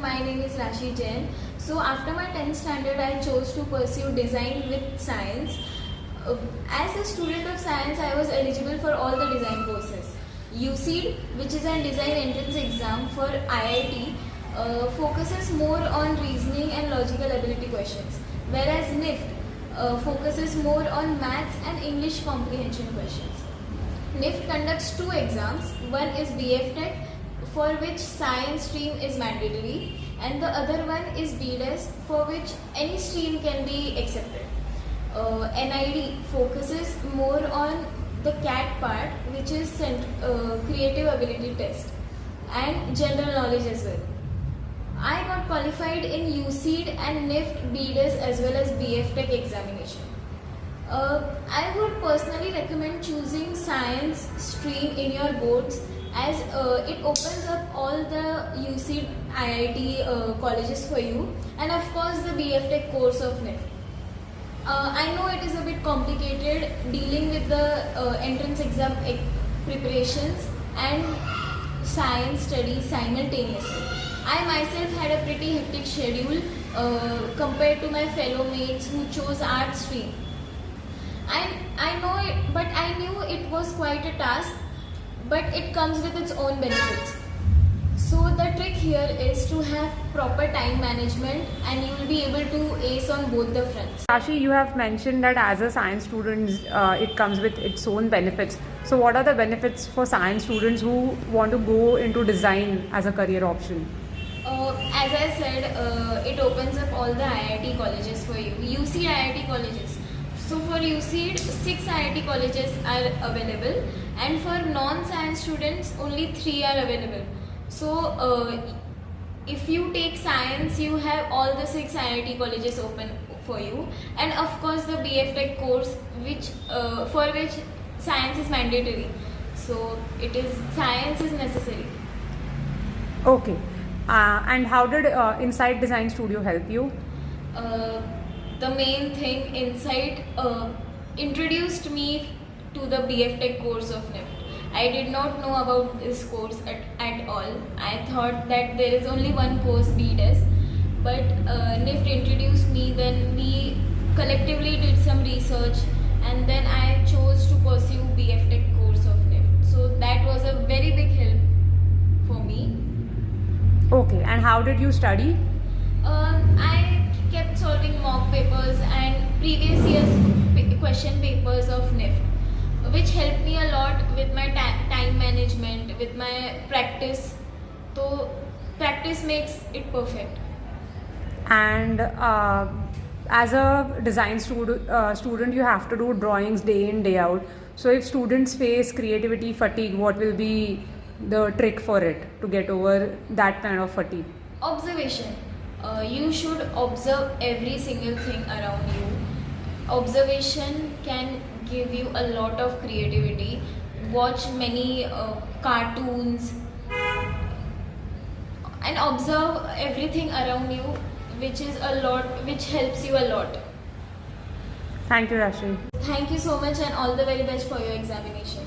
my name is Rashi Jain. So after my 10th standard, I chose to pursue design with science. As a student of science, I was eligible for all the design courses. UCEED, which is a design entrance exam for IIT, focuses more on reasoning and logical ability questions, whereas NIFT focuses more on maths and English comprehension questions. NIFT conducts two exams. One is BF Tech, for which science stream is mandatory, and the other one is BDES, for which any stream can be accepted. NID focuses more on the CAT part, which is creative ability test, and general knowledge as well. I got qualified in UCEED and NIFT, BDES as well as BF Tech examination. I would personally recommend choosing science stream in your boards, as it opens up all the UCEED IIT colleges for you, and of course the BF Tech course of NIFT. I know it is a bit complicated dealing with the entrance exam preparations and science studies simultaneously. I myself had a pretty hectic schedule compared to my fellow mates who chose art stream. I know it, but I knew it was quite a task, but it comes with its own benefits. So the trick here is to have proper time management, and you will be able to ace on both the fronts. Rashi, you have mentioned that as a science student, it comes with its own benefits. So what are the benefits for science students who want to go into design as a career option? As I said, it opens up all the IIT colleges for you. UCEED IIT colleges. So for UCEED, 6 IIT colleges are available, and for non-science students, only 3 are available. So if you take science, you have all the 6 IIT colleges open for you, and of course the BF Tech course, which for which science is mandatory. So science is necessary. Okay. And how did Insight Design Studio help you? The main thing, Insight introduced me to the BF Tech course of NIFT. I did not know about this course at all. I thought that there is only one course, BDES, but NIFT introduced me. Then we collectively did some research, and then I chose to pursue BF Tech course of NIFT. So that was a very big help for me. Okay, and how did you study? I kept solving mock papers and previous year's question papers of NIFT, which helped me a lot with my time management, with my practice. So practice makes it perfect. And as a design student, you have to do drawings day in, day out. So if students face creativity fatigue, what will be the trick for it to get over that kind of fatigue? Observation. You should observe every single thing around you. Observation can give you a lot of creativity. Watch many cartoons and observe everything around you, which helps you a lot. Thank you, Rashi. Thank you so much, and all the very best for your examination.